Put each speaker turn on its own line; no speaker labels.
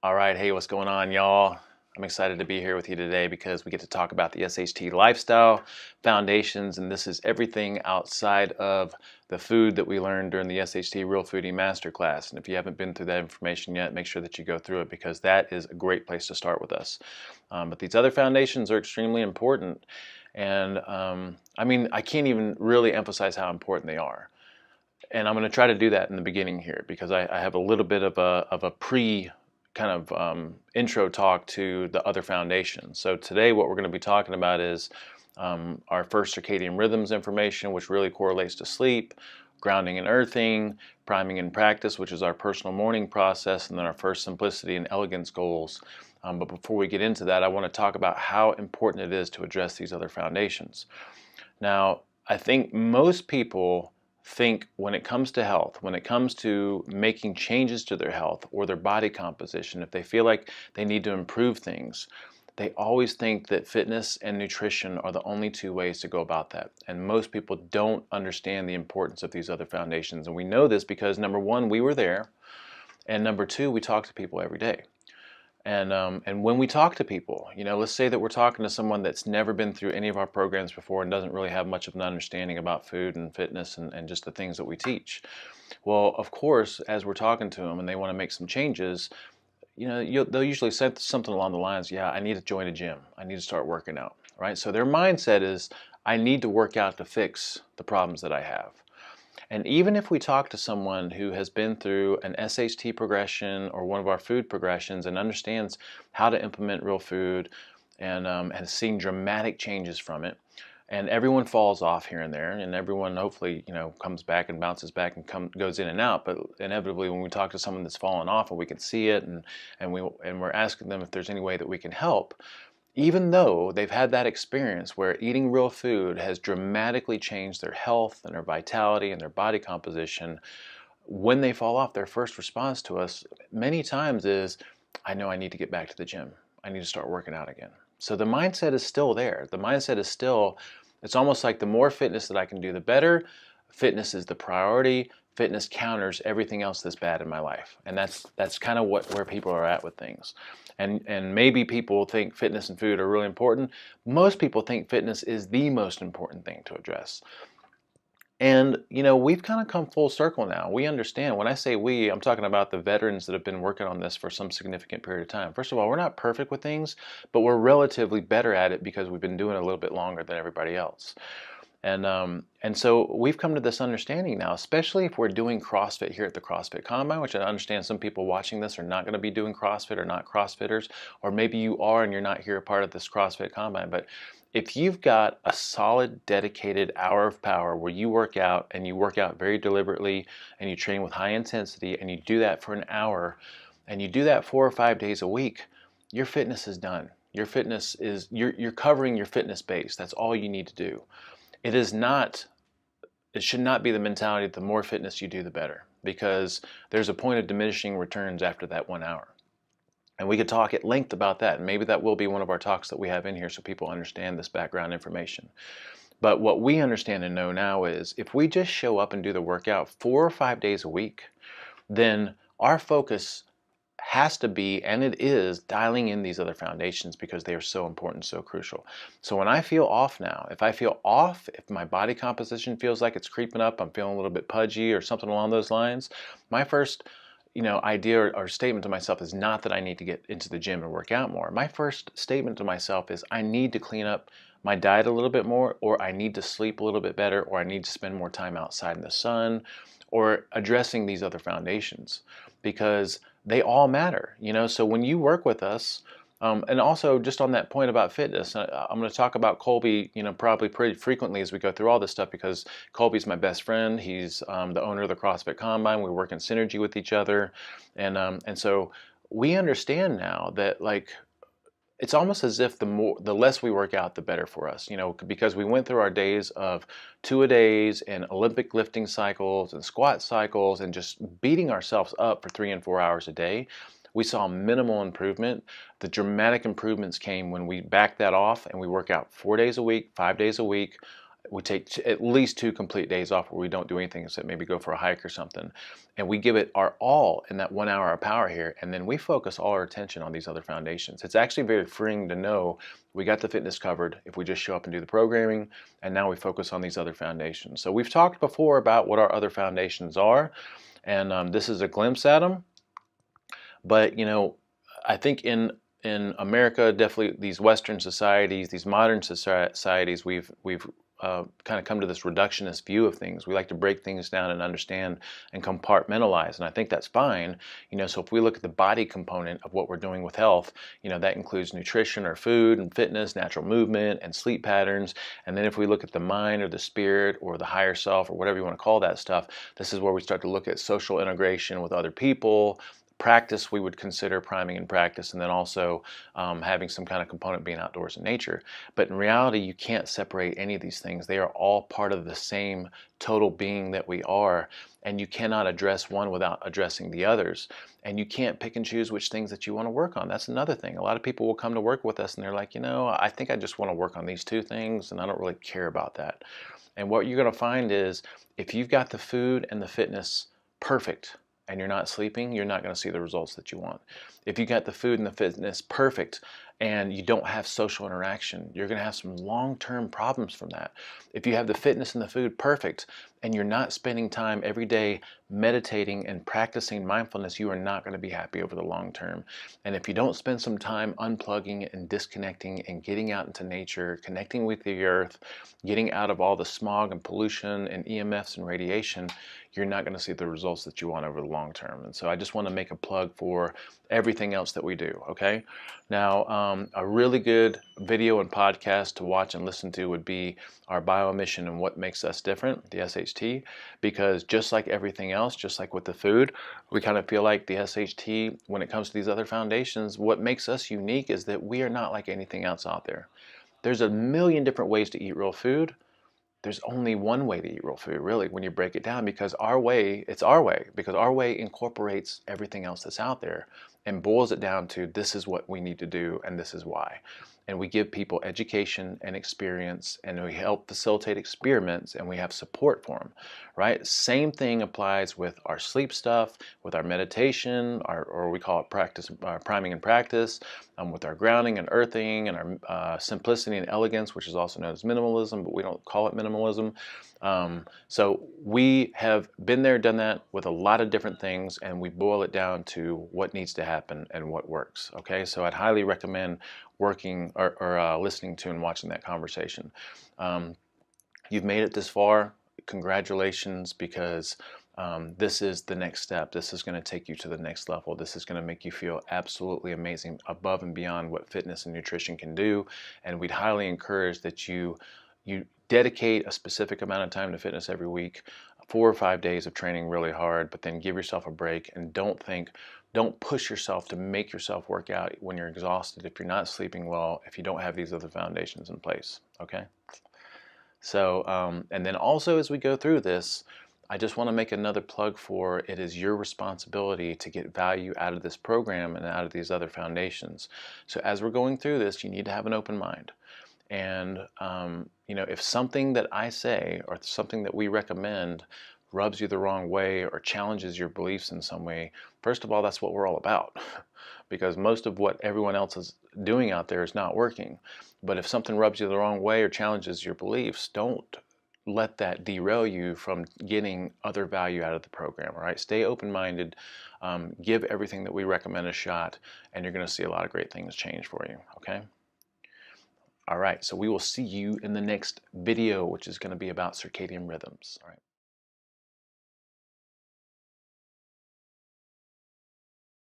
All right, hey, what's going on, y'all? I'm excited to be here with you today because we get to talk about the SHT Lifestyle foundations, and this is everything outside of the food that we learned during the SHT Real Foodie Masterclass. And if you haven't been through that information yet, make sure that you go through it because that is a great place to start with us. But these other foundations are extremely important, and I can't even really emphasize how important they are. And I'm going to try to do that in the beginning here because I have a little bit of a pre kind of intro talk to the other foundations. So today what we're going to be talking about is our first circadian rhythms information, which really correlates to sleep, grounding and earthing, priming and practice, which is our personal morning process, and then our first simplicity and elegance goals. But before we get into that, I want to talk about how important it is to address these other foundations. Now, I think most people think when it comes to health, when it comes to making changes to their health or their body composition, if they feel like they need to improve things, they always think that fitness and nutrition are the only two ways to go about that. And most people don't understand the importance of these other foundations. And we know this because number one, we were there, and number two, we talk to people every day. And when we talk to people, let's say that we're talking to someone that's never been through any of our programs before and doesn't really have much of an understanding about food and fitness and just the things that we teach. Well, of course, as we're talking to them and they want to make some changes, they'll usually say something along the lines, yeah, I need to join a gym. I need to start working out, right? So their mindset is, I need to work out to fix the problems that I have. And even if we talk to someone who has been through an SHT progression or one of our food progressions and understands how to implement real food and has seen dramatic changes from it, and everyone falls off here and there, and everyone hopefully comes back and bounces back and goes in and out. But inevitably, when we talk to someone that's fallen off and we can see it, and we're asking them if there's any way that we can help, even though they've had that experience where eating real food has dramatically changed their health and their vitality and their body composition, when they fall off, their first response to us many times is, I know I need to get back to the gym. I need to start working out again. So the mindset is still there. The mindset is still, it's almost like the more fitness that I can do, the better. Fitness is the priority. Fitness counters everything else that's bad in my life. And that's kind of where people are at with things. And maybe people think fitness and food are really important. Most people think fitness is the most important thing to address. And we've kind of come full circle now. We understand. When I say we, I'm talking about the veterans that have been working on this for some significant period of time. First of all, we're not perfect with things, but we're relatively better at it because we've been doing it a little bit longer than everybody else. And so we've come to this understanding now, especially if we're doing CrossFit here at the CrossFit Combine, which I understand some people watching this are not going to be doing CrossFit or not CrossFitters, or maybe you are and you're not here a part of this CrossFit Combine. But if you've got a solid, dedicated hour of power where you work out and you work out very deliberately and you train with high intensity and you do that for an hour and you do that 4 or 5 days a week, your fitness is done. Your fitness is, you're covering your fitness base. That's all you need to do. It should not be the mentality that the more fitness you do, the better, because there's a point of diminishing returns after that 1 hour. And we could talk at length about that, and maybe that will be one of our talks that we have in here so people understand this background information. But what we understand and know now is if we just show up and do the workout 4 or 5 days a week, then our focus has to be, and it is, dialing in these other foundations because they are so important, so crucial. So when I feel off now, if I feel off, if my body composition feels like it's creeping up, I'm feeling a little bit pudgy or something along those lines, my first idea or statement to myself is not that I need to get into the gym and work out more. My first statement to myself is I need to clean up my diet a little bit more, or I need to sleep a little bit better, or I need to spend more time outside in the sun, or addressing these other foundations, because they all matter. So when you work with us, and also just on that point about fitness, I'm going to talk about Colby, probably pretty frequently as we go through all this stuff, because Colby's my best friend. He's the owner of the CrossFit Combine. We work in synergy with each other, and so we understand now that it's almost as if the less we work out, the better for us, because we went through our days of 2-a-days and Olympic lifting cycles and squat cycles and just beating ourselves up for 3 and 4 hours a day. We saw minimal improvement. The dramatic improvements came when we backed that off and we work out 4 days a week, 5 days a week, We take at least 2 complete days off where we don't do anything except maybe go for a hike or something. And we give it our all in that 1 hour of power here. And then we focus all our attention on these other foundations. It's actually very freeing to know we got the fitness covered if we just show up and do the programming. And now we focus on these other foundations. So we've talked before about what our other foundations are. And this is a glimpse at them. But, I think in America, definitely these Western societies, these modern societies, we've kind of come to this reductionist view of things. We like to break things down and understand and compartmentalize, and I think that's fine. So if we look at the body component of what we're doing with health, that includes nutrition or food and fitness, natural movement and sleep patterns. And then if we look at the mind or the spirit or the higher self or whatever you want to call that stuff, this is where we start to look at social integration with other people. Practice we would consider priming and practice, and then also having some kind of component being outdoors in nature. But in reality, you can't separate any of these things. They are all part of the same total being that we are, and you cannot address one without addressing the others. And you can't pick and choose which things that you want to work on. That's another thing. A lot of people will come to work with us and they're like, I think I just want to work on these 2 things and I don't really care about that. And what you're going to find is if you've got the food and the fitness perfect, and you're not sleeping, you're not going to see the results that you want. If you got the food and the fitness perfect and you don't have social interaction, you're going to have some long-term problems from that. If you have the fitness and the food perfect and you're not spending time every day meditating and practicing mindfulness, you are not going to be happy over the long term. And if you don't spend some time unplugging and disconnecting and getting out into nature, connecting with the earth, getting out of all the smog and pollution and EMFs and radiation, you're not going to see the results that you want over the long term. And so I just want to make a plug for everything else that we do, okay? Now, a really good video and podcast to watch and listen to would be our bioemission and what makes us different, the SHT, because just like everything else, just like with the food, we kind of feel like the SHT, when it comes to these other foundations, what makes us unique is that we are not like anything else out there. There's a million different ways to eat real food. There's only one way to eat real food, really, when you break it down, because our way, it's our way, because our way incorporates everything else that's out there and boils it down to this is what we need to do and this is why. And we give people education and experience, and we help facilitate experiments, and we have support for them, right? Same thing applies with our sleep stuff, with our meditation, or we call it practice, priming and practice, with our grounding and earthing, and our simplicity and elegance, which is also known as minimalism, but we don't call it minimalism. So we have been there, done that with a lot of different things, and we boil it down to what needs to happen and what works. Okay, so I'd highly recommend working or listening to and watching that conversation. You've made it this far. Congratulations, because this is the next step. This is going to take you to the next level. This is going to make you feel absolutely amazing, above and beyond what fitness and nutrition can do. And we'd highly encourage that you dedicate a specific amount of time to fitness every week, 4 or 5 days of training really hard, but then give yourself a break and don't push yourself to make yourself work out when you're exhausted, if you're not sleeping well, if you don't have these other foundations in place, okay? So, and then also as we go through this, I just want to make another plug for it is your responsibility to get value out of this program and out of these other foundations. So as we're going through this, you need to have an open mind. And, if something that I say or something that we recommend rubs you the wrong way or challenges your beliefs in some way, first of all, that's what we're all about. Because most of what everyone else is doing out there is not working. But if something rubs you the wrong way or challenges your beliefs, don't let that derail you from getting other value out of the program, all right? Stay open-minded, give everything that we recommend a shot, and you're going to see a lot of great things change for you, okay? All right, so we will see you in the next video, which is going to be about circadian rhythms. All right.